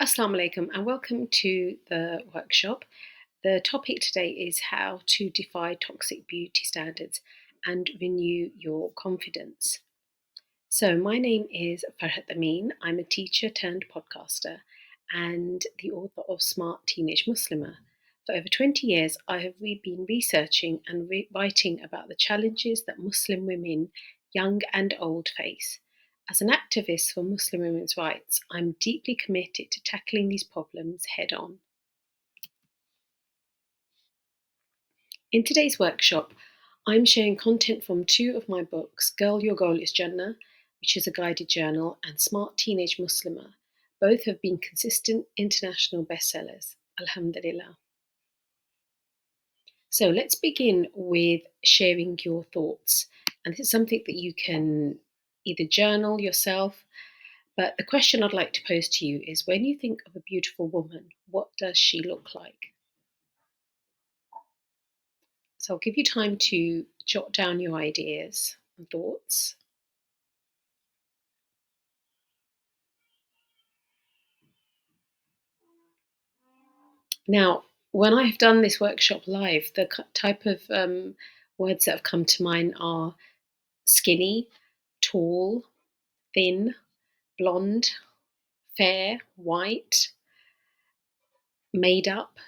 Assalamu alaikum and welcome to the workshop. The topic today is how to defy toxic beauty standards and renew your confidence. So, my name is Farhat Amin. I'm a teacher turned podcaster and the author of Smart Teenage Muslimah. For over 20 years, I have been researching and writing about the challenges that Muslim women, young and old, face. As an activist for Muslim women's rights, I'm deeply committed to tackling these problems head on. In today's workshop, I'm sharing content from two of my books, Girl Your Goal is Jannah, which is a guided journal, and Smart Teenage Muslimah. Both have been consistent international bestsellers. Alhamdulillah. So let's begin with sharing your thoughts. And this is something that you can either journal yourself, but the question I'd like to pose to you is when you think of a beautiful woman, what does she look like? So I'll give you time to jot down your ideas and thoughts. Now, when I've done this workshop live, the type of words that have come to mind are skinny, tall, thin, blonde, fair, white, made up,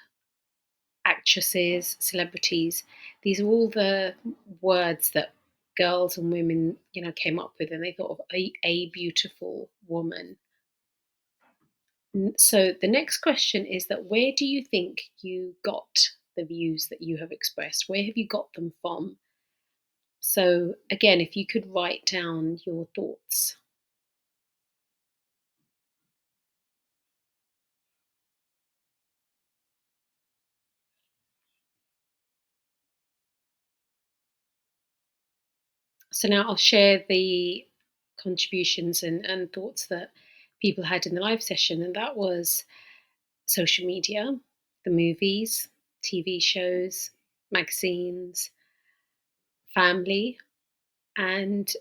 actresses, celebrities. These are all the words that girls and women, came up with, and they thought of a beautiful woman. So the next question is that where do you think you got the views that you have expressed? Where have you got them from? So again, if you could write down your thoughts. So now I'll share the contributions and thoughts that people had in the live session, and that was social media, the movies, TV shows, magazines, family, and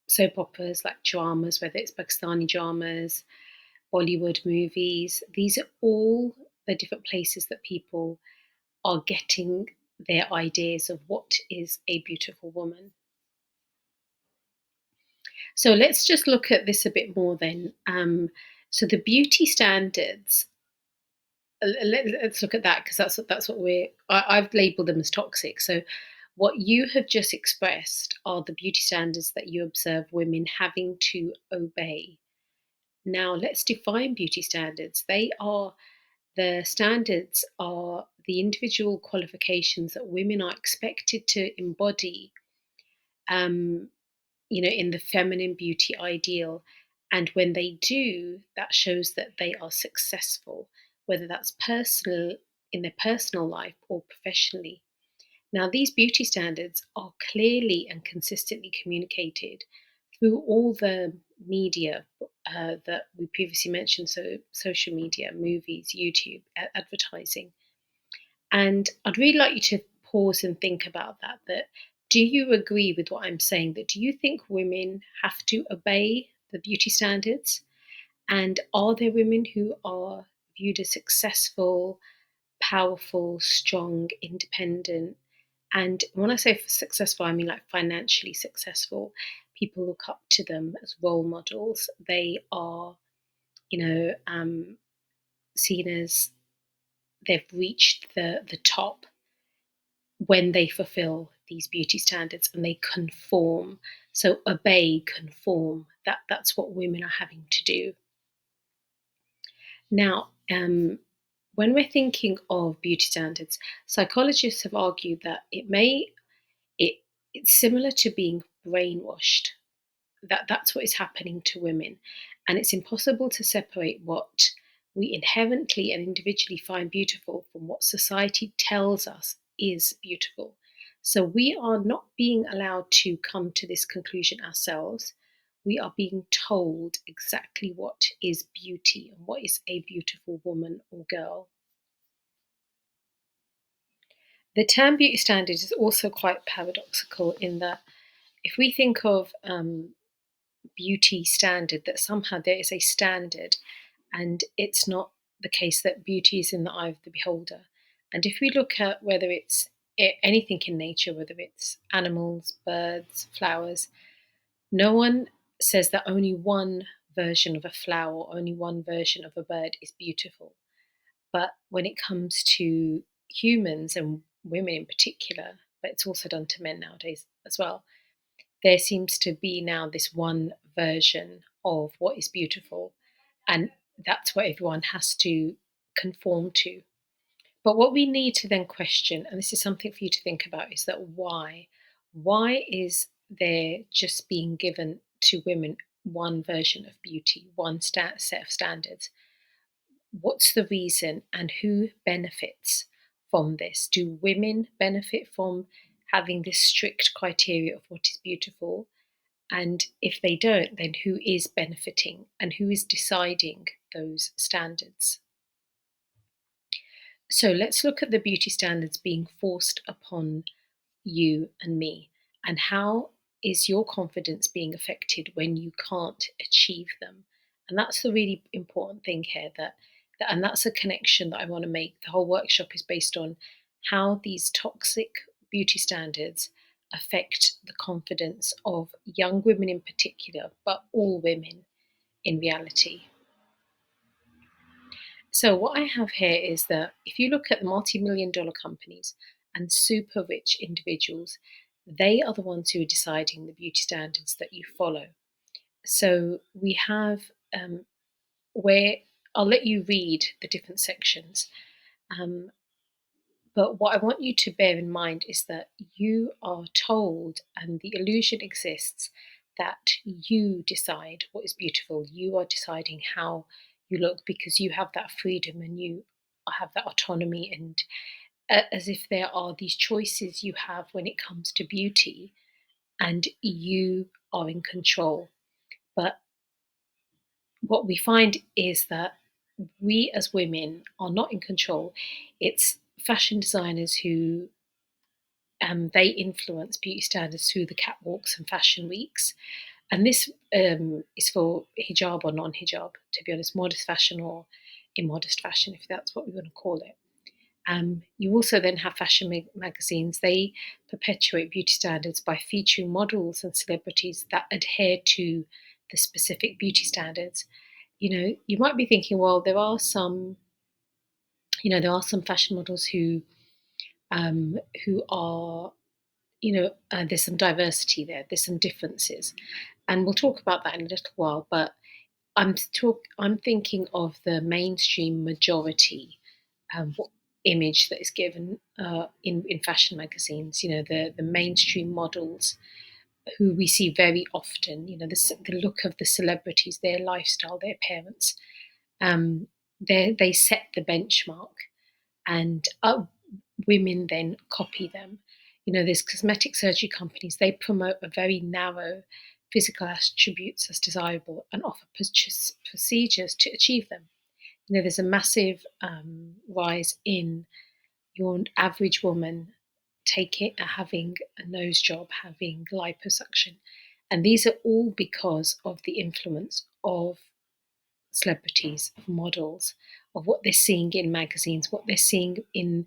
soap operas like dramas, whether it's Pakistani dramas, Bollywood movies. These are all the different places that people are getting their ideas of what is a beautiful woman. So let's just look at this a bit more then. So the beauty standards. Let's look at that because that's what I've labelled them as toxic. So what you have just expressed are the beauty standards that you observe women having to obey. Now let's define beauty standards. The standards are the individual qualifications that women are expected to embody, um, in the feminine beauty ideal. And when they do, that shows that they are successful, whether that's personal in their personal life or professionally. Now, these beauty standards are clearly and consistently communicated through all the media that we previously mentioned, so social media, movies, YouTube, advertising. And I'd really like you to pause and think about that. That do you agree with what I'm saying? That do you think women have to obey the beauty standards? And are there women who are viewed as successful, powerful, strong, independent? And when I say successful, I mean like financially successful. People look up to them as role models. They are, you know, um, seen as they've reached the top when they fulfill these beauty standards and they conform. So obey, conform. That's what women are having to do. Now, when we're thinking of beauty standards, psychologists have argued that it it's similar to being brainwashed. That's what is happening to women, and it's impossible to separate what we inherently and individually find beautiful from what society tells us is beautiful. So we are not being allowed to come to this conclusion ourselves. We are being told exactly what is beauty and what is a beautiful woman or girl. The term beauty standard is also quite paradoxical in that if we think of beauty standard, that somehow there is a standard And it's not the case that beauty is in the eye of the beholder. And if we look at whether it's anything in nature, whether it's animals, birds, flowers, no one says that only one version of a flower, only one version of a bird is beautiful. But when it comes to humans and women in particular, but it's also done to men nowadays as well, there seems to be now this one version of what is beautiful, and that's what everyone has to conform to. But what we need to then question, and this is something for you to think about, is that why? Why is there just being given to women one version of beauty, one set of standards? What's the reason and who benefits from this? Do women benefit from having this strict criteria of what is beautiful? And if they don't, then who is benefiting and who is deciding those standards? So let's look at the beauty standards being forced upon you and me, and how is your confidence being affected when you can't achieve them? And that's the really important thing here, that and that's a connection that I want to make. The whole workshop is based on how these toxic beauty standards affect the confidence of young women in particular, but all women in reality. So, what I have here is that if you look at the multi-million dollar companies and super rich individuals, they are the ones who are deciding the beauty standards that you follow. So, we have where I'll let you read the different sections. Um, but what I want you to bear in mind is that you are told, and the illusion exists, that you decide what is beautiful. You are deciding how you look because you have that freedom and you have that autonomy, and as if there are these choices you have when it comes to beauty, and you are in control. But what we find is that we as women are not in control. It's fashion designers who they influence beauty standards through the catwalks and fashion weeks. And this is for hijab or non hijab, to be honest, modest fashion or immodest fashion, if that's what we want to call it. You also then have fashion magazines. They perpetuate beauty standards by featuring models and celebrities that adhere to the specific beauty standards. You might be thinking, well, there are some fashion models who are there's some diversity there, there's some differences, and we'll talk about that in a little while. But I'm thinking of the mainstream majority what image that is given in fashion magazines. The mainstream models who we see very often. The look of the celebrities, their lifestyle, their appearance. Um, they set the benchmark, and women then copy them. There's cosmetic surgery companies, they promote a very narrow physical attributes as desirable and offer procedures to achieve them. There's a massive rise in your average woman having a nose job, having liposuction. And these are all because of the influence of celebrities, of models, of what they're seeing in magazines, what they're seeing in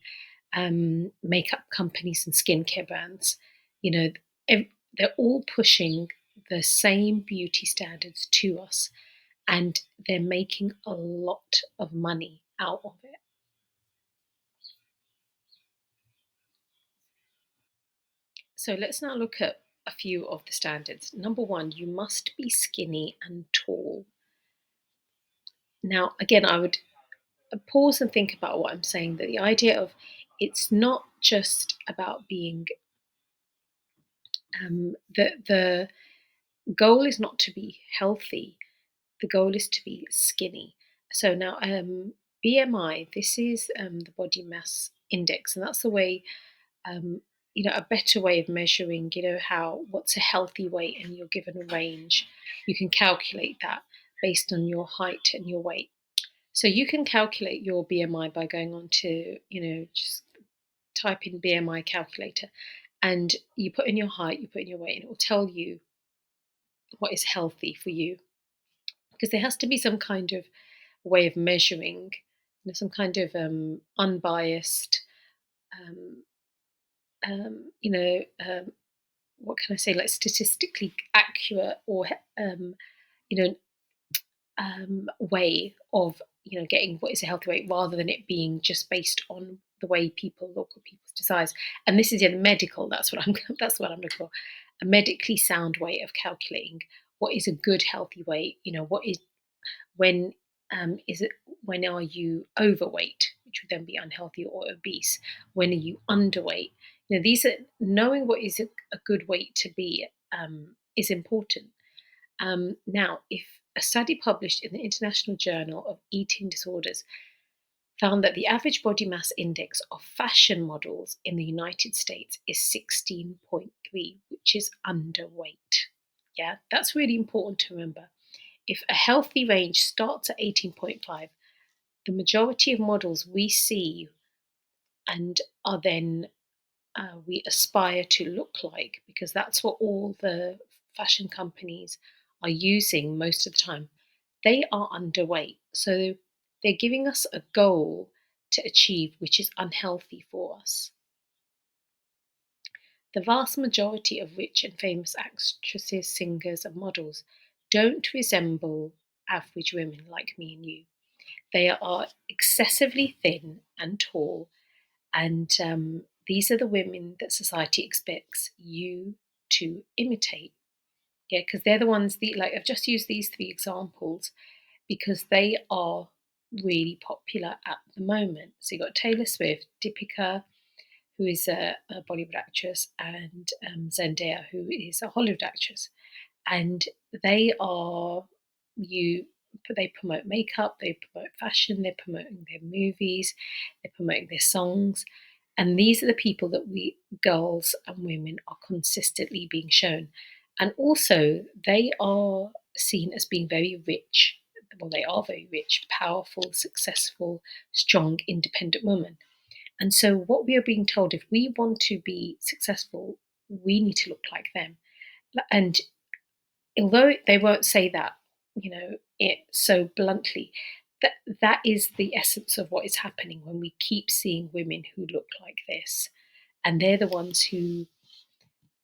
makeup companies and skincare brands. You know, they're all pushing the same beauty standards to us, and they're making a lot of money out of it. So let's now look at a few of the standards. Number one, you must be skinny and tall. Now, again, I would pause and think about what I'm saying, that the idea of it's not just about being the goal is not to be healthy, the goal is to be skinny. So now BMI, this is the body mass index, and that's the way a better way of measuring how what's a healthy weight, and you're given a range. You can calculate that based on your height and your weight. So you can calculate your BMI by going on to, just type in BMI calculator, and you put in your height, you put in your weight, and it will tell you what is healthy for you. Because there has to be some kind of way of measuring, some kind of unbiased, um, you know, what can I say, like statistically accurate or you know way of getting what is a healthy weight, rather than it being just based on the way people look or people's desires. And this is in medical. That's what I'm. That's what I'm looking for. A medically sound way of calculating what is a good healthy weight. What is when is it when are you overweight, which would then be unhealthy or obese? When are you underweight? These are knowing what is a good weight to be is important. Now, if a study published in the International Journal of Eating Disorders found that the average body mass index of fashion models in the United States is 16.3, which is underweight. Yeah, that's really important to remember. If a healthy range starts at 18.5, the majority of models we see and are then we aspire to look like, because that's what all the fashion companies are using most of the time, they are underweight. So they're giving us a goal to achieve which is unhealthy for us. The vast majority of rich and famous actresses, singers, and models don't resemble average women like me and you. They are excessively thin and tall, and these are the women that society expects you to imitate. Yeah, because they're the ones, I've just used these three examples because they are really popular at the moment. So you've got Taylor Swift, Deepika, who is a Bollywood actress, and Zendaya, who is a Hollywood actress. And they are you they promote makeup, they promote fashion, they're promoting their movies, they're promoting their songs. And these are the people that we girls and women are consistently being shown. And also they are seen as being very rich. Well, they are very rich, powerful, successful, strong, independent women. And so what we are being told, if we want to be successful, we need to look like them. And although they won't say that, it so bluntly, that is the essence of what is happening when we keep seeing women who look like this, and they're the ones who,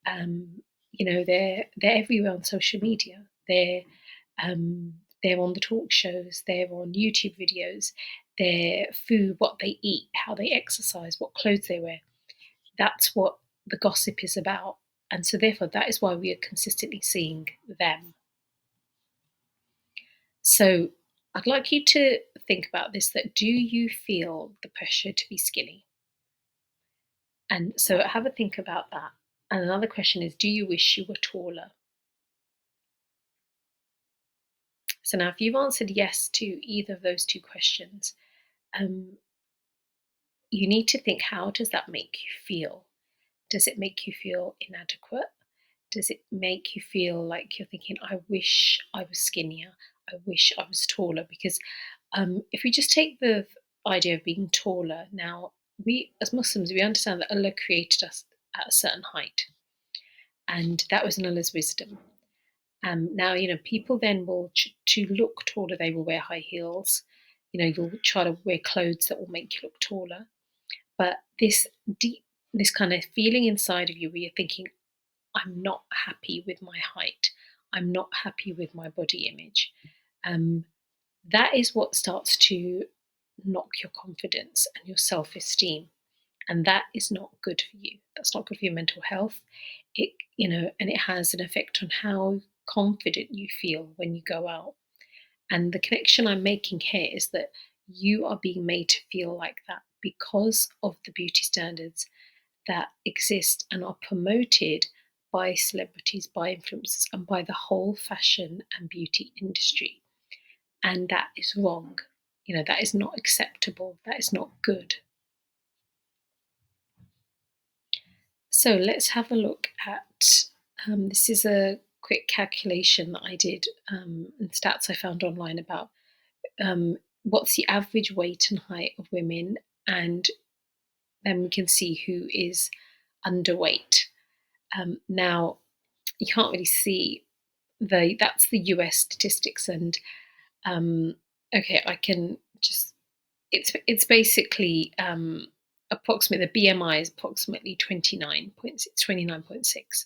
they're everywhere on social media. They're on the talk shows. They're on YouTube videos. Their food, what they eat, how they exercise, what clothes they wear. That's what the gossip is about, and so therefore that is why we are consistently seeing them. So I'd like you to think about this, that do you feel the pressure to be skinny? And so have a think about that. And another question is, do you wish you were taller? So now if you've answered yes to either of those two questions, um, you need to think, how does that make you feel? Does it make you feel inadequate? Does it make you feel like you're thinking, I wish I was skinnier? I wish I was taller? Because if we just take the idea of being taller, now we as Muslims, we understand that Allah created us at a certain height, and that was in Allah's wisdom. Now, people then will, to look taller, they will wear high heels. You'll try to wear clothes that will make you look taller. But this kind of feeling inside of you where you're thinking, I'm not happy with my height, I'm not happy with my body image. That is what starts to knock your confidence and your self-esteem. And that is not good for you. That's not good for your mental health. And it has an effect on how confident you feel when you go out. And the connection I'm making here is that you are being made to feel like that because of the beauty standards that exist and are promoted by celebrities, by influencers, and by the whole fashion and beauty industry. And that is wrong. That is not acceptable. That is not good. So let's have a look at this is a quick calculation that I did and stats I found online about what's the average weight and height of women, and then we can see who is underweight. Now, you can't really see that's the US statistics, and Okay, I can just. It's basically approximately the BMI is approximately 29.6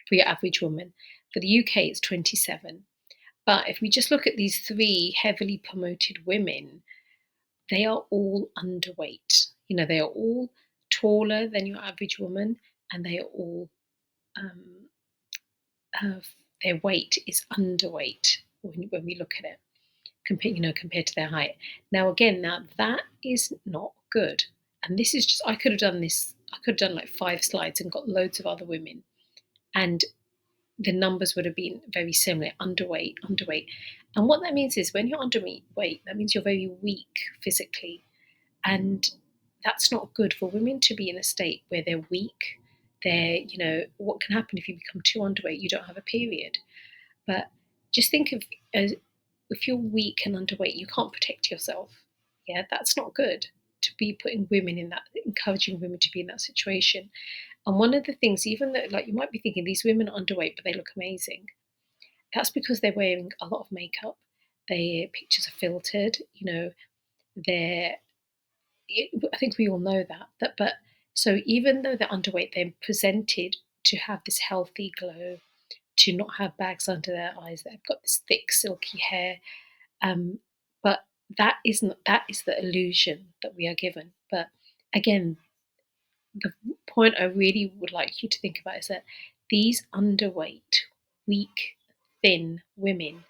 for your average woman. For the UK, it's 27. But if we just look at these three heavily promoted women, they are all underweight. They are all taller than your average woman, and they are all um, uh, their weight is underweight when we look at it, compared to their height. Now, again, now that is not good. And this is just I could have done this. I could have done like 5 slides and got loads of other women, and the numbers would have been very similar: underweight, underweight. And what that means is when you're underweight, that means you're very weak physically. And that's not good for women to be in a state where they're weak. What can happen if you become too underweight? You don't have a period. But just think of as if you're weak and underweight, you can't protect yourself. Yeah, that's not good to be putting women in that, encouraging women to be in that situation. And one of the things, even though, like, you might be thinking these women are underweight, but they look amazing, that's because they're wearing a lot of makeup. Their pictures are filtered. They're. I think we all know that. But so even though they're underweight, they're presented to have this healthy glow, to not have bags under their eyes. They've got this thick, silky hair. But that is the illusion that we are given. But again, the point I really would like you to think about is that these underweight, weak, thin women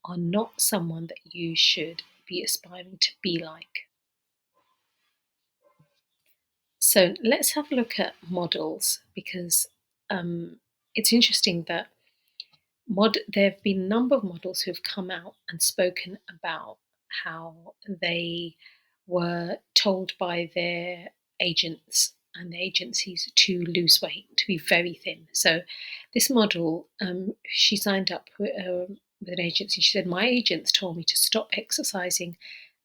are not someone that you should be aspiring to be like. So let's have a look at models, because it's interesting that there have been a number of models who have come out and spoken about how they were told by their agents and the agencies to lose weight, to be very thin. So this model, she signed up with an agency. She said, "My agents told me to stop exercising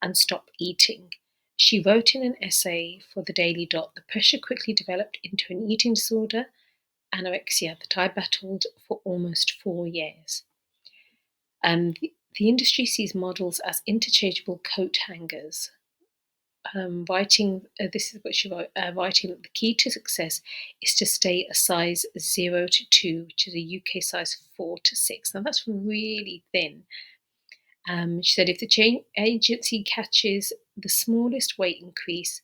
and stop eating." She wrote in an essay for the Daily Dot, "The pressure quickly developed into an eating disorder, anorexia, that I battled for almost 4 years." The industry sees models as interchangeable coat hangers. This is what she wrote, writing that the key to success is to stay a size 0 to 2, which is a UK size 4 to 6. Now that's really thin. She said if the agency catches the smallest weight increase,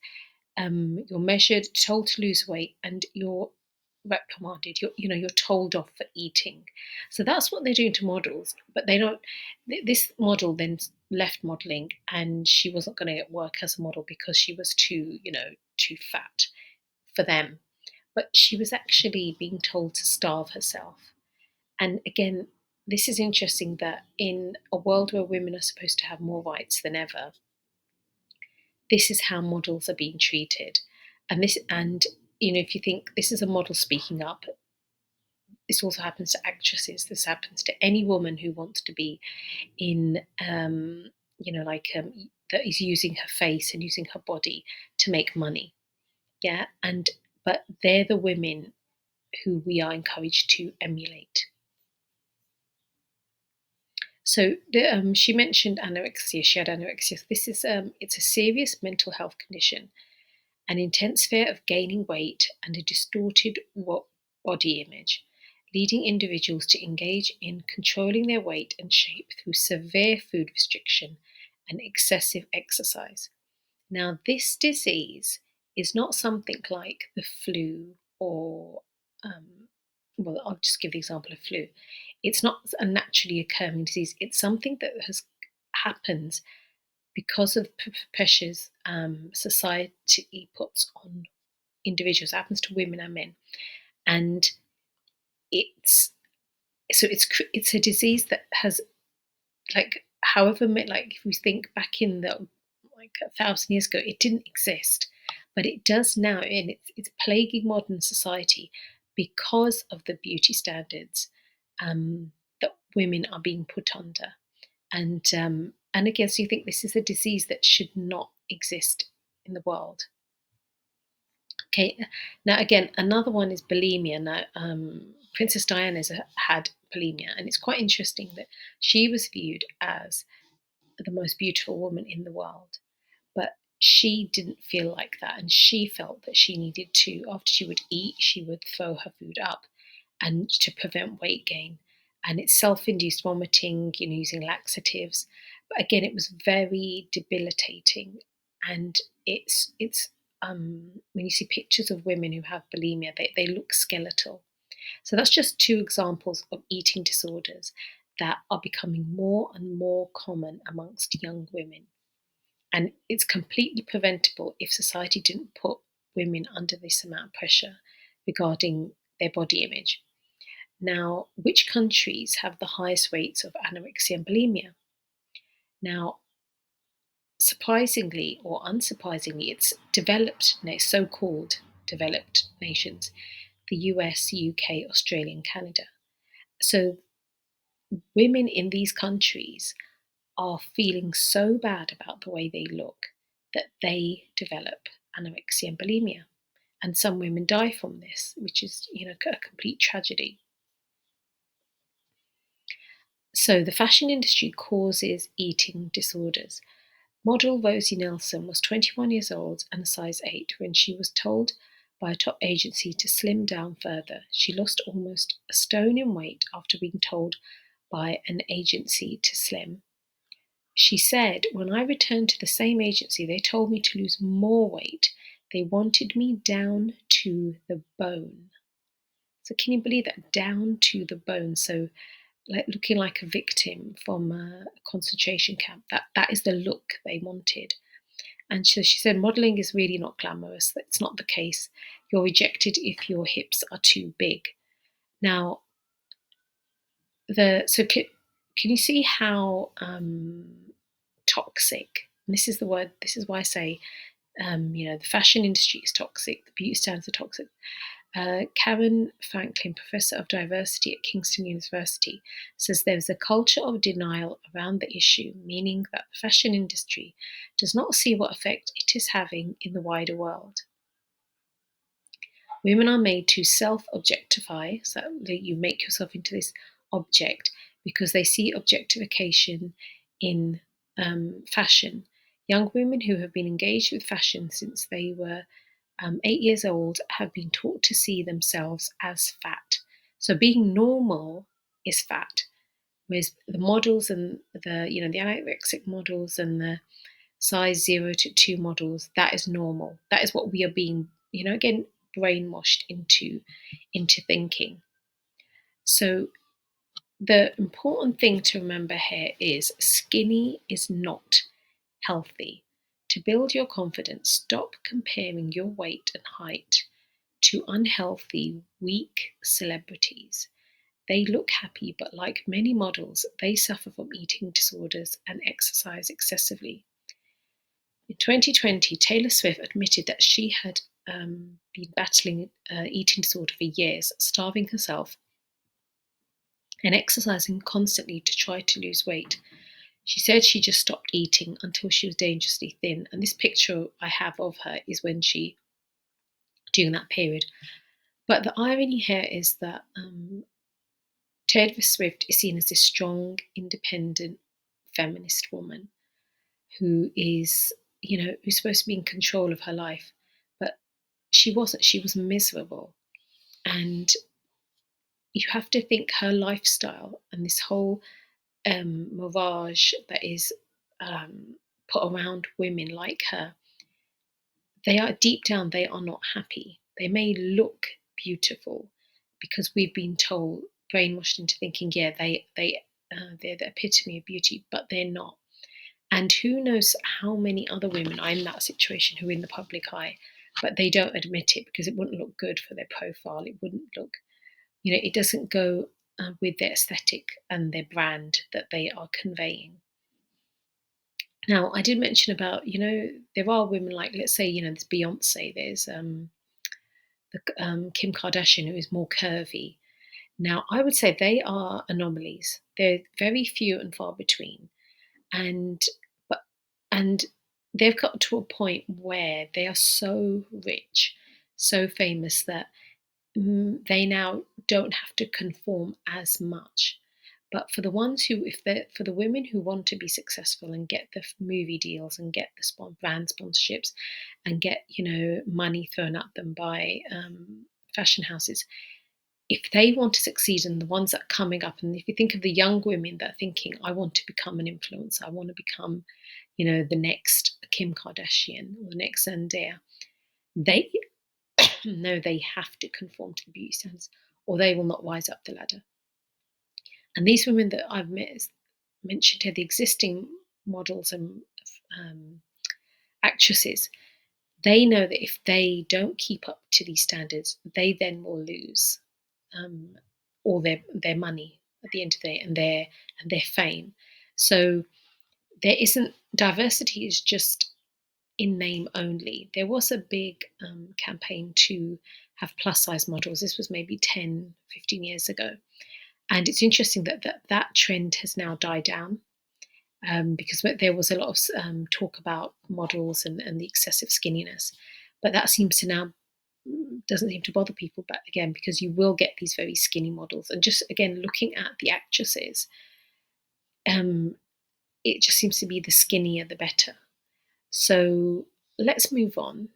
you're measured, told to lose weight, and you're reprimanded. You're told off for eating. So that's what they're doing to models. But they don't. This model then left modeling, and she wasn't going to get work as a model because she was too fat for them. But she was actually being told to starve herself. And again, this is interesting that in a world where women are supposed to have more rights than ever, this is how models are being treated. And if you think this is a model speaking up, this also happens to actresses. This happens to any woman who wants to be in, that is using her face and using her body to make money. Yeah, but they're the women who we are encouraged to emulate. So she mentioned anorexia. She had anorexia. This is it's a serious mental health condition, an intense fear of gaining weight, and a distorted body image, leading individuals to engage in controlling their weight and shape through severe food restriction and excessive exercise. Now, this disease is not something like the flu or, well, I'll just give the example of flu. It's not a naturally occurring disease. It's something that happens because of pressures society puts on individuals. It happens to women and men, and it's it's a disease that has, like, like, if we think back in the, like, 1,000 years ago, it didn't exist, but it does now, and it's plaguing modern society because of the beauty standards that women are being put under. And again, so you think this is a disease that should not exist in the world. Okay, now again, another one is bulimia. Now, Princess Diana's had bulimia, and it's quite interesting that she was viewed as the most beautiful woman in the world. But she didn't feel like that. And she felt that she needed to, after she would eat, she would throw her food up and to prevent weight gain. And it's self induced vomiting, using laxatives. But again, it was very debilitating. And when you see pictures of women who have bulimia, they look skeletal. So that's just two examples of eating disorders that are becoming more and more common amongst young women. And it's completely preventable if society didn't put women under this amount of pressure regarding their body image. Now, which countries have the highest rates of anorexia and bulimia? Now, surprisingly or unsurprisingly, it's so called developed nations, the US, UK, Australia, and Canada. So, women in these countries are feeling so bad about the way they look that they develop anorexia and bulimia. And some women die from this, which is, a complete tragedy. So the fashion industry causes eating disorders. Model Rosie Nelson was 21 years old and a size 8 when she was told by a top agency to slim down further. She lost almost a stone in weight after being told by an agency to slim. She said, "When I returned to the same agency, they told me to lose more weight. They wanted me down to the bone." So can you believe that? Down to the bone. So like looking like a victim from a concentration camp. That is the look they wanted. And so she said, modeling is really not glamorous. That's not the case. You're rejected if your hips are too big. Now, can you see how toxic? And this is the word. This is why I say, the fashion industry is toxic. The beauty standards are toxic. Karen Franklin, professor of diversity at Kingston University, says there is a culture of denial around the issue, meaning that the fashion industry does not see what effect it is having in the wider world. Women are made to self-objectify, so that you make yourself into this object because they see objectification in fashion. Young women who have been engaged with fashion since they were 8 years old have been taught to see themselves as fat. So being normal is fat, whereas the models and the anorexic models and the size 0 to 2 models, that is normal. That is what we are being, again, brainwashed into thinking. So the important thing to remember here is skinny is not healthy. To build your confidence, stop comparing your weight and height to unhealthy, weak celebrities. They look happy, but like many models, they suffer from eating disorders and exercise excessively. In 2020, Taylor Swift admitted that she had been battling eating disorder for years, starving herself and exercising constantly to try to lose weight. She said she just stopped eating until she was dangerously thin. And this picture I have of her is when during that period. But the irony here is that Taylor Swift is seen as this strong, independent, feminist woman who is, who's supposed to be in control of her life. But she wasn't. She was miserable. And you have to think her lifestyle and this whole mirage that is put around women like her, they are deep down, they are not happy. They may look beautiful because we've been told, brainwashed into thinking, yeah, they're the epitome of beauty, but they're not. And who knows how many other women are in that situation who are in the public eye, but they don't admit it because it wouldn't look good for their profile. It wouldn't look, it doesn't go with their aesthetic and their brand that they are conveying. Now, I did mention about, there are women like, let's say, there's Beyonce, there's Kim Kardashian, who is more curvy. Now, I would say they are anomalies. They're very few and far between. And but and they've got to a point where they are so rich, so famous that they now don't have to conform as much. But for the ones who, if they're for the women who want to be successful and get the movie deals and get the brand sponsorships and get money thrown at them by fashion houses, if they want to succeed, and the ones that are coming up, and if you think of the young women that are thinking, I want to become an influencer, I want to become, the next Kim Kardashian or the next Zendaya, they know they have to conform to the beauty standards or they will not rise up the ladder. And these women that I've mentioned here, the existing models and actresses, they know that if they don't keep up to these standards, they then will lose all their money at the end of the day and their fame. So there isn't diversity is just in name only. There was a big campaign to have plus size models. This was maybe 10, 15 years ago. And it's interesting that trend has now died down because there was a lot of talk about models and the excessive skinniness. But that seems to now doesn't seem to bother people. But again, because you will get these very skinny models. And just again, looking at the actresses, it just seems to be the skinnier, the better. So let's move on.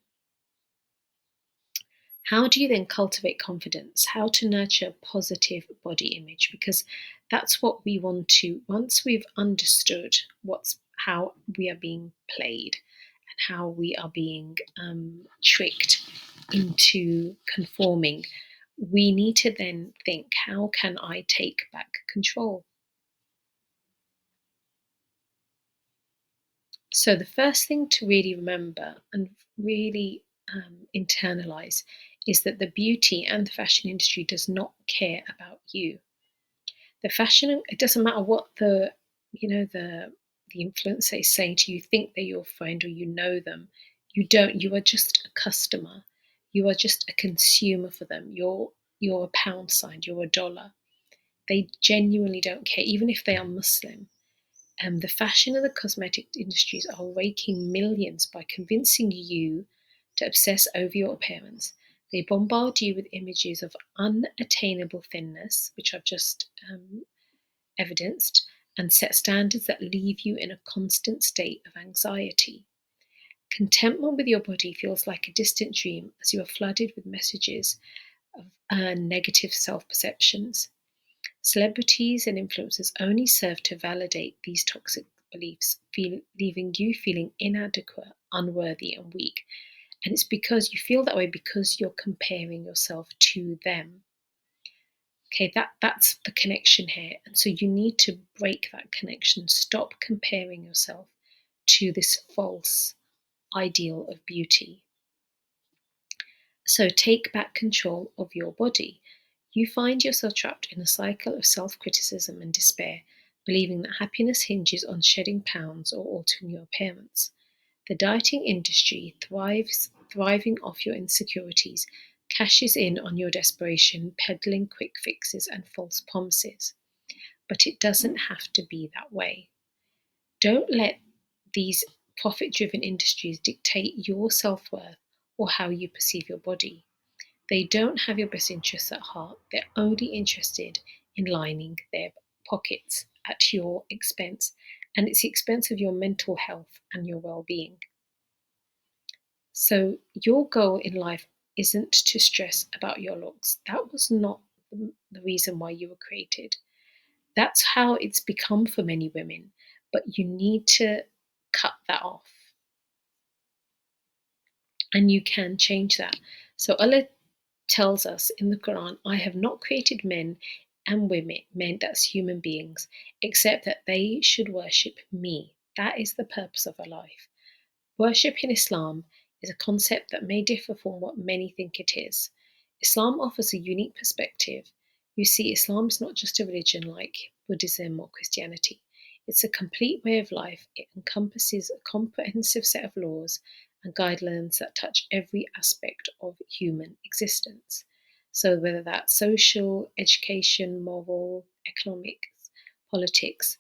How do you then cultivate confidence? How to nurture positive body image? Because that's what we want to, once we've understood how we are being played and how we are being tricked into conforming, we need to then think, how can I take back control? So the first thing to really remember and really internalize is that the beauty and the fashion industry does not care about you. The fashion, it doesn't matter what the influencer is saying to you, think they're your friend or you know them. You don't, you are just a customer. You are just a consumer for them. You're a pound sign, you're a dollar. They genuinely don't care, even if they are Muslim. The fashion and the cosmetic industries are raking millions by convincing you to obsess over your appearance. They bombard you with images of unattainable thinness, which I've just evidenced, and set standards that leave you in a constant state of anxiety. Contentment with your body feels like a distant dream as you are flooded with messages of negative self perceptions. Celebrities and influencers only serve to validate these toxic beliefs, leaving you feeling inadequate, unworthy, and weak. And it's because you feel that way because you're comparing yourself to them. Okay, that's the connection here. And so you need to break that connection. Stop comparing yourself to this false ideal of beauty. So take back control of your body. You find yourself trapped in a cycle of self criticism and despair, believing that happiness hinges on shedding pounds or altering your appearance. The dieting industry thriving off your insecurities, cashes in on your desperation, peddling quick fixes and false promises. But it doesn't have to be that way. Don't let these profit driven industries dictate your self worth or how you perceive your body. They don't have your best interests at heart. They're only interested in lining their pockets at your expense, and it's the expense of your mental health and your well being. So, your goal in life isn't to stress about your looks. That was not the reason why you were created. That's how it's become for many women, but you need to cut that off. And you can change that. So, Allah tells us in the Quran, I have not created men and women, men that's human beings, except that they should worship me. That is the purpose of our life. Worship in Islam is a concept that may differ from what many think it is. Islam offers a unique perspective. You see, Islam is not just a religion like Buddhism or Christianity. It's a complete way of life. It encompasses a comprehensive set of laws and guidelines that touch every aspect of human existence. So, whether that's social, education, moral, economics, politics,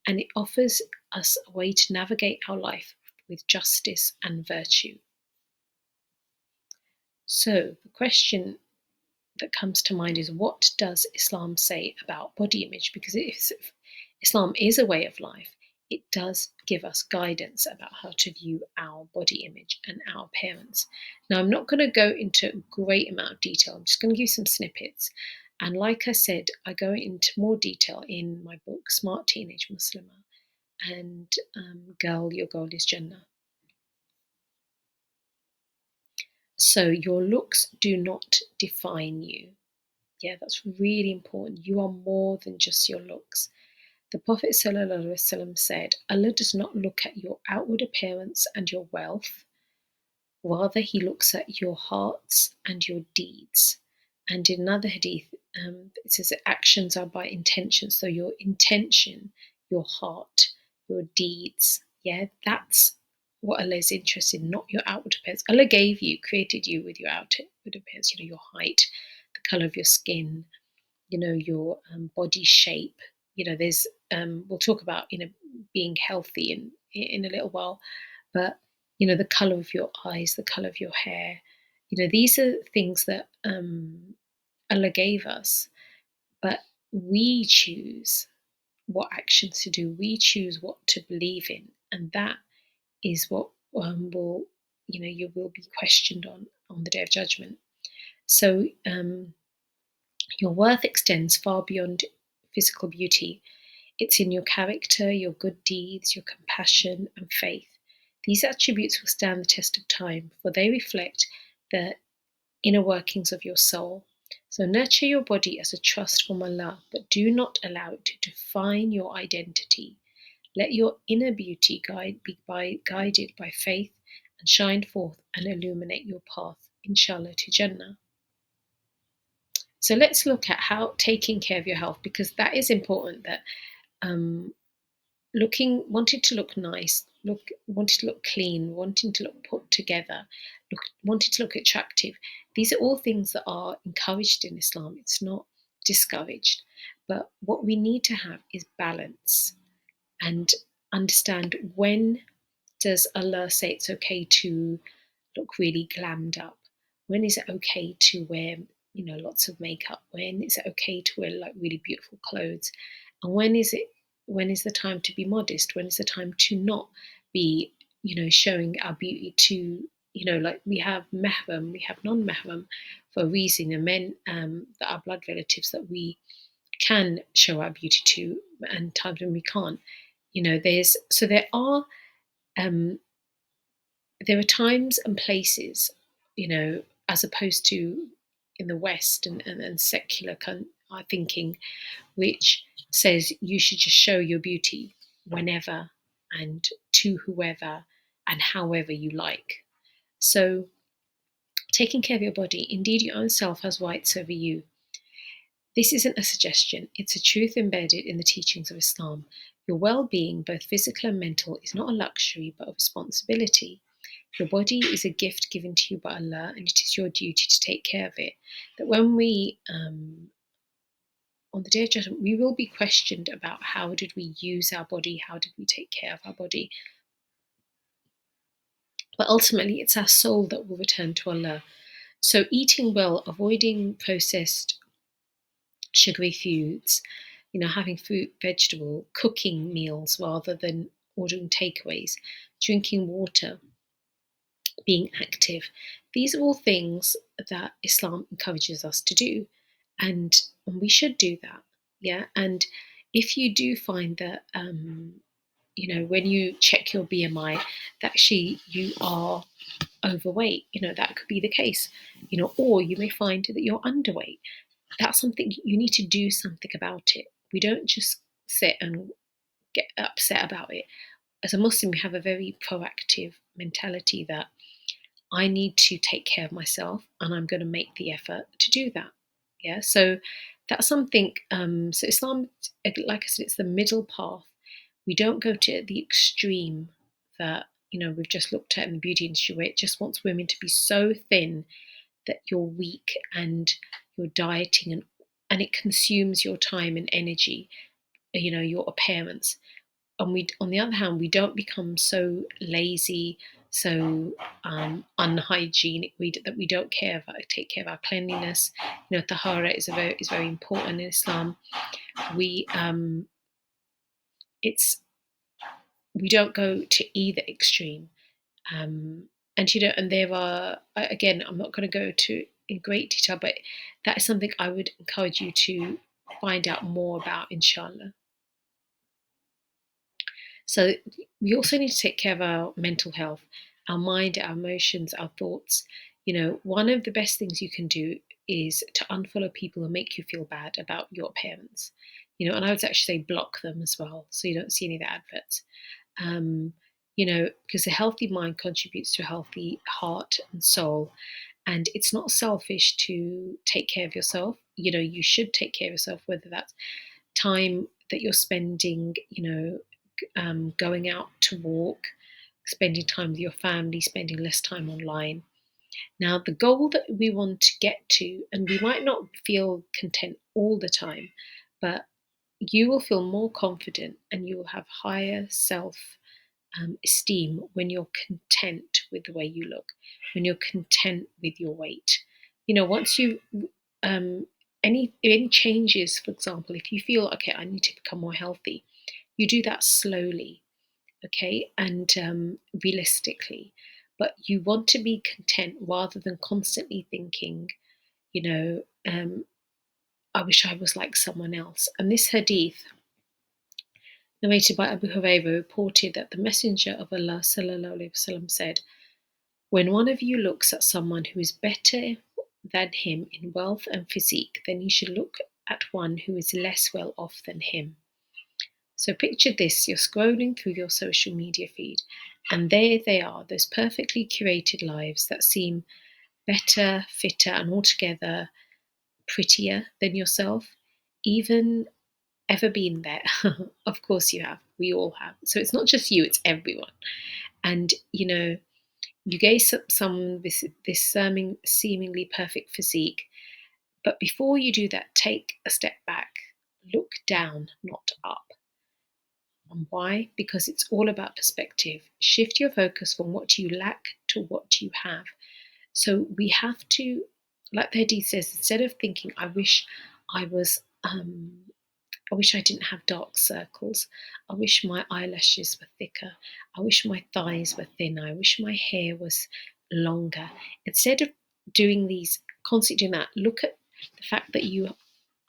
and it offers us a way to navigate our life with justice and virtue. So, the question that comes to mind is, what does Islam say about body image? Because if Islam is a way of life, it does give us guidance about how to view our body image and our appearance. Now, I'm not going to go into a great amount of detail. I'm just going to give you some snippets. And like I said, I go into more detail in my book, Smart Teenage Muslimah, and Girl, Your Goal is Jannah. So your looks do not define you. Yeah, that's really important. You are more than just your looks. The Prophet ﷺ said, Allah does not look at your outward appearance and your wealth, rather, He looks at your hearts and your deeds. And in another hadith, it says that actions are by intention. So your intention, your heart, your deeds, yeah, that's what Allah is interested in, not your outward appearance. Allah created you with your outward appearance, your height, the color of your skin, your body shape. There's we'll talk about being healthy in a little while, but the color of your eyes, the color of your hair. These are things that Allah gave us, but we choose what actions to do. We choose what to believe in, and that is what will you will be questioned on the Day of Judgment. So your worth extends far beyond physical beauty. It's in your character, your good deeds, your compassion, and faith. These attributes will stand the test of time, for they reflect the inner workings of your soul. So nurture your body as a trust from Allah, but do not allow it to define your identity. Let your inner beauty be guided by faith and shine forth and illuminate your path, inshallah, to Jannah. So let's look at how taking care of your health, because that is important. That wanting to look nice, wanting to look clean, wanting to look put together, wanting to look attractive. These are all things that are encouraged in Islam. It's not discouraged. But what we need to have is balance and understand, when does Allah say it's okay to look really glammed up? When is it okay to wear, lots of makeup? When is it okay to wear like really beautiful clothes? And when is the time to be modest? When is the time to not be, showing our beauty to, like we have mahram, we have non-mahram for a reason. And men that are blood relatives that we can show our beauty to, and times when we can't. Um, there are times and places, as opposed to in the West and secular thinking, which says you should just show your beauty whenever and to whoever and however you like. So, taking care of your body, indeed, your own self has rights over you. This isn't a suggestion, it's a truth embedded in the teachings of Islam. Your well being, both physical and mental, is not a luxury but a responsibility. Your body is a gift given to you by Allah, and it is your duty to take care of it. That when we, on the Day of Judgment, we will be questioned about how did we use our body, how did we take care of our body. But ultimately, it's our soul that will return to Allah. So eating well, avoiding processed sugary foods, having fruit, vegetable, cooking meals rather than ordering takeaways, drinking water, being active. These are all things that Islam encourages us to do, and we should do that. Yeah, and if you do find that, when you check your BMI, that actually you are overweight, that could be the case, or you may find that you're underweight. That's something you need to do something about it. We don't just sit and get upset about it. As a Muslim, we have a very proactive mentality that I need to take care of myself and I'm going to make the effort to do that. Yeah, so that's something. So Islam, like I said, it's the middle path. We don't go to the extreme that we've just looked at in the beauty industry, where it just wants women to be so thin that you're weak and you're dieting, and it consumes your time and energy, your appearance. And we, on the other hand, we don't become so lazy, so unhygienic. That we don't take care of our cleanliness. Tahara is very important in Islam. We it's we don't go to either extreme. Um, and there are, again, I'm not going to go to in great detail, but that is something I would encourage you to find out more about, inshallah. So we also need to take care of our mental health, our mind, our emotions, our thoughts. One of the best things you can do is to unfollow people who make you feel bad about your appearance. And I would actually say block them as well, so you don't see any of the adverts. Um, because a healthy mind contributes to a healthy heart and soul. And it's not selfish to take care of yourself. You should take care of yourself, whether that's time that you're spending, going out to walk, spending time with your family, spending less time online. Now, the goal that we want to get to, and we might not feel content all the time, but you will feel more confident and you will have higher self esteem when you're content with the way you look, when you're content with your weight. Once you, um, any changes, for example, if you feel, okay, I need to become more healthy, you do that slowly, okay, and realistically. But you want to be content rather than constantly thinking, you know, um, I wish I was like someone else. And this hadith, narrated by Abu Hurairah, reported that the Messenger of Allah (sallallahu alaihi wasallam) said, "When one of you looks at someone who is better than him in wealth and physique, then he should look at one who is less well off than him." So picture this: you're scrolling through your social media feed, and there they are, those perfectly curated lives that seem better, fitter, and altogether prettier than yourself. Even ever been there? Of course you have. We all have. So it's not just you, it's everyone. And you gaze at someone with this seemingly perfect physique, but before you do that, take a step back, look down, not up. And why? Because it's all about perspective. Shift your focus from what you lack to what you have. So we have to, like the hadith says, instead of thinking, I was I wish I didn't have dark circles. I wish my eyelashes were thicker. I wish my thighs were thinner. I wish my hair was longer. Instead of constantly doing that, look at the fact that you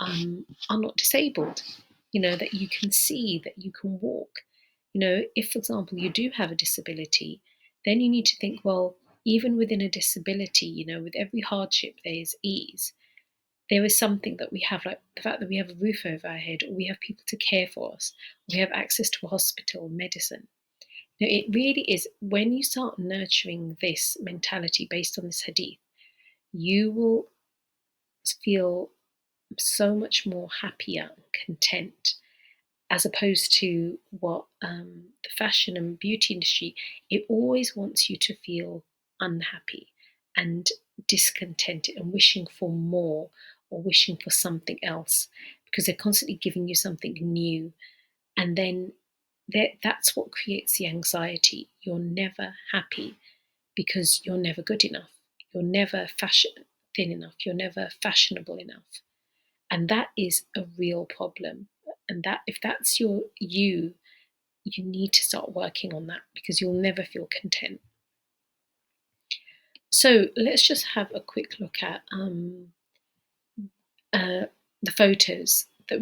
are not disabled. That you can see, that you can walk. If, for example, you do have a disability, then you need to think, well, even within a disability, with every hardship there is ease. There is something that we have, like the fact that we have a roof over our head, or we have people to care for us, we have access to a hospital, medicine. Now, it really is when you start nurturing this mentality based on this hadith, you will feel so much more happier and content, as opposed to what the fashion and beauty industry, it always wants you to feel unhappy and discontented and wishing for more or wishing for something else, because they're constantly giving you something new. And then that's what creates the anxiety. You're never happy because you're never good enough. You're never thin enough. You're never fashionable enough. And that is a real problem. And that if that's you need to start working on that, because you'll never feel content. So let's just have a quick look at the photos that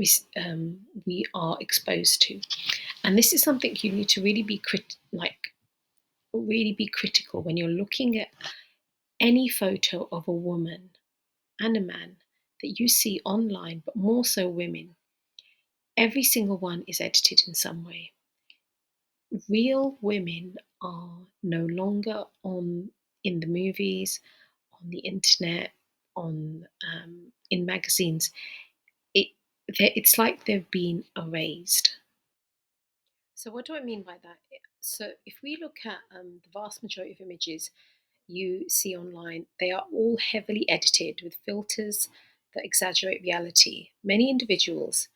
we are exposed to. And this is something you need to really be really be critical when you're looking at any photo of a woman and a man that you see online, but more so women. Every single one is edited in some way. Real women are no longer in the movies, on the internet, on in magazines. It's like they've been erased. So what do I mean by that? So if we look at the vast majority of images you see online, they are all heavily edited with filters that exaggerate reality. Many individuals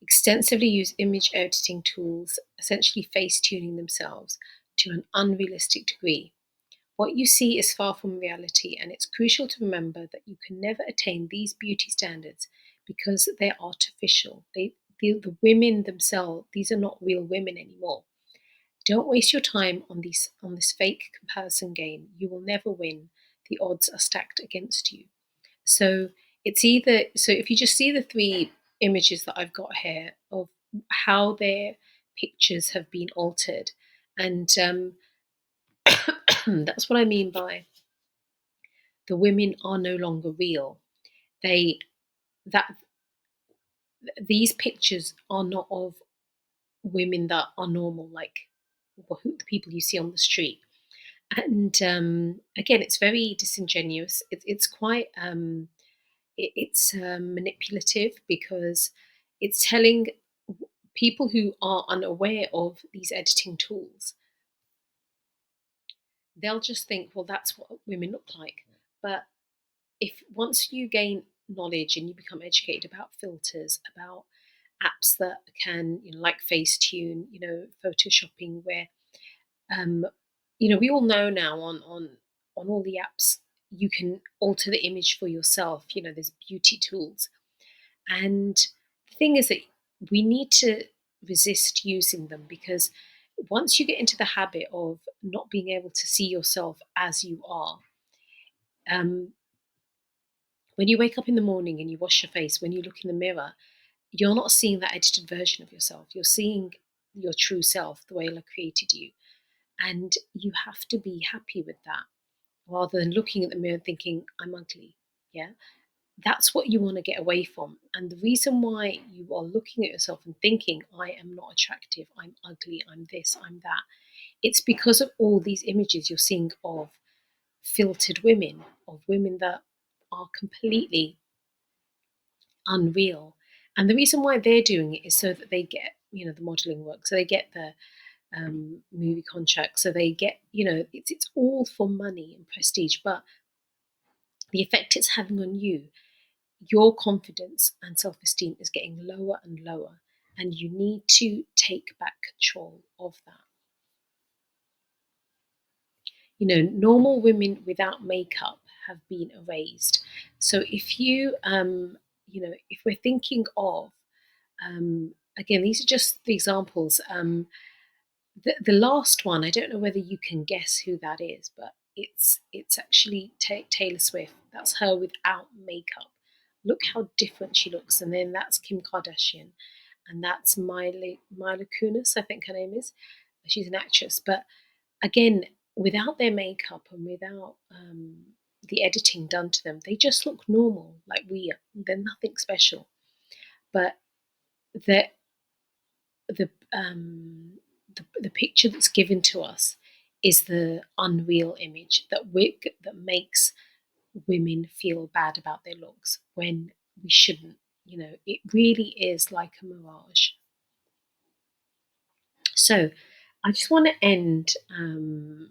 extensively use image editing tools, essentially face tuning themselves to an unrealistic degree. What you see is far from reality, and it's crucial to remember that you can never attain these beauty standards because they're artificial. The women themselves, these are not real women anymore. Don't waste your time on this fake comparison game. You will never win. The odds are stacked against you. So it's either so if you just see the three images that I've got here of how their pictures have been altered, and that's what I mean by the women are no longer real. They that these pictures are not of women that are normal, like the people you see on the street. And again, it's very disingenuous. It's quite it's manipulative because it's telling people who are unaware of these editing tools, they'll just think, well, that's what women look like. But if once you gain knowledge and you become educated about filters, about apps that can, like Facetune, photoshopping, where um, we all know now on all the apps you can alter the image for yourself. There's beauty tools, and the thing is that we need to resist using them because once you get into the habit of not being able to see yourself as you are, um, when you wake up in the morning and you wash your face, when you look in the mirror, you're not seeing that edited version of yourself. You're seeing your true self, the way Allah created you. And you have to be happy with that rather than looking at the mirror and thinking, I'm ugly. Yeah. That's what you want to get away from. And the reason why you are looking at yourself and thinking, I am not attractive, I'm ugly, I'm this, I'm that, it's because of all these images you're seeing of filtered women, of women that are completely unreal. And the reason why they're doing it is so that they get, the modeling work, so they get the movie contracts, so they get, it's all for money and prestige. But the effect it's having on you, your confidence and self esteem is getting lower and lower, and you need to take back control of that. Normal women without makeup have been erased. So if if we're thinking of, again, these are just the examples. The last one, I don't know whether you can guess who that is, but it's actually Taylor Swift. That's her without makeup. Look how different she looks. And then that's Kim Kardashian, and that's Mila Kunis, I think her name is. She's an actress, but again, without their makeup and without the editing done to them, they just look normal, like we are. They're nothing special. But the the picture that's given to us is the unreal image that makes women feel bad about their looks when we shouldn't. It really is like a mirage. So I just want to end the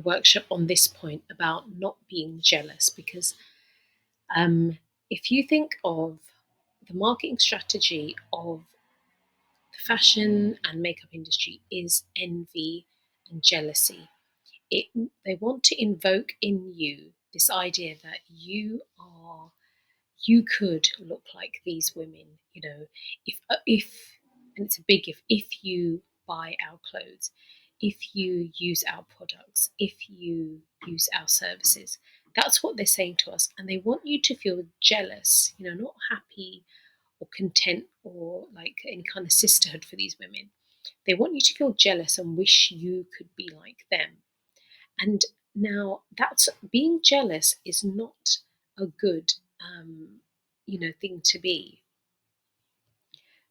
workshop on this point about not being jealous, because um, if you think of the marketing strategy of the fashion and makeup industry is envy and jealousy. It They want to invoke in you this idea that you could look like these women. If and it's a big if you buy our clothes, if you use our products, if you use our services. That's what they're saying to us, and they want you to feel jealous, not happy or content or like any kind of sisterhood for these women. They want you to feel jealous and wish you could be like them. And now that's being jealous is not a good, thing to be.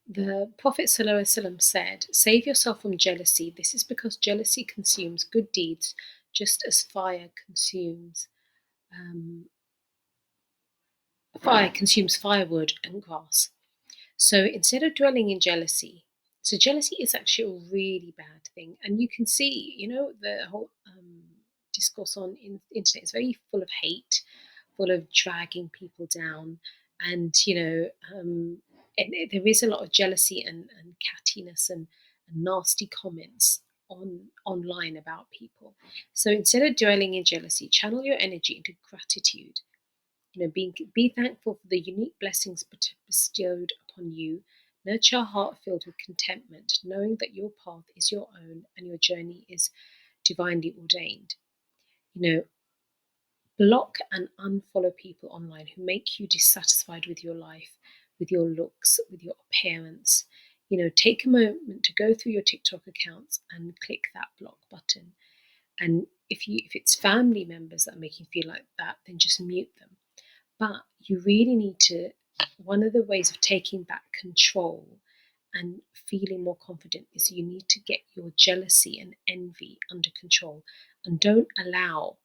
The Prophet ﷺ said, "Save yourself from jealousy. This is because jealousy consumes good deeds, just as fire consumes firewood and grass." So instead of dwelling in jealousy, so jealousy is actually a really bad thing, and you can see, the whole discourse on internet is very full of hate, full of dragging people down, and there is a lot of jealousy and cattiness and nasty comments. online about people. So instead of dwelling in jealousy, channel your energy into gratitude. Be thankful for the unique blessings bestowed upon you. Nurture a heart filled with contentment, knowing that your path is your own and your journey is divinely ordained. You know, Block and unfollow people online who make you dissatisfied with your life, with your looks, with your appearance. Take a moment to go through your TikTok accounts and click that block button. And if it's family members that make you feel like that, then just mute them. But you really need to, one of the ways of taking back control and feeling more confident is you need to get your jealousy and envy under control, and don't allow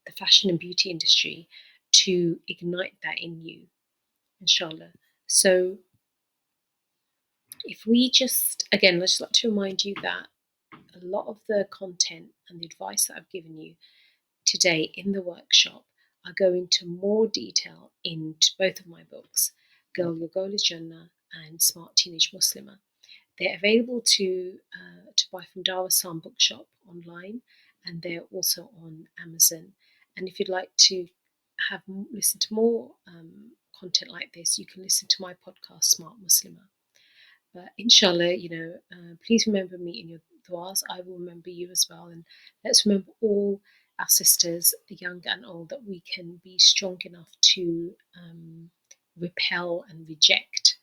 the fashion and beauty industry to ignite that in you, inshallah. So, if we just, again, let's like to remind you that a lot of the content and the advice that I've given you today in the workshop are go into more detail in both of my books, Girl Your Goal is Jannah and Smart Teenage Muslimah. They're available to buy from Darussalam Bookshop online, and they're also on Amazon. And if you'd like to listen to more content like this, you can listen to my podcast, Smart Muslimah. But inshallah, please remember me in your du'as. I will remember you as well. And let's remember all our sisters, young and old, that we can be strong enough to repel and reject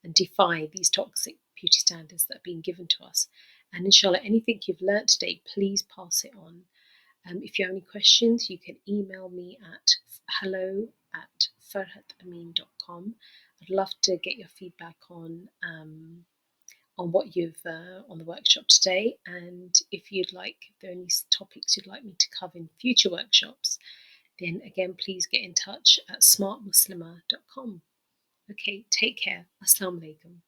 and defy these toxic beauty standards that are being given to us. And inshallah, anything you've learnt today, please pass it on. If you have any questions, you can email me at hello@farhatamin.com. I'd love to get your feedback on what you've on the workshop today, and if there are any topics you'd like me to cover in future workshops, then again, please get in touch at smartmuslimah.com. Okay, take care. Assalamu alaikum.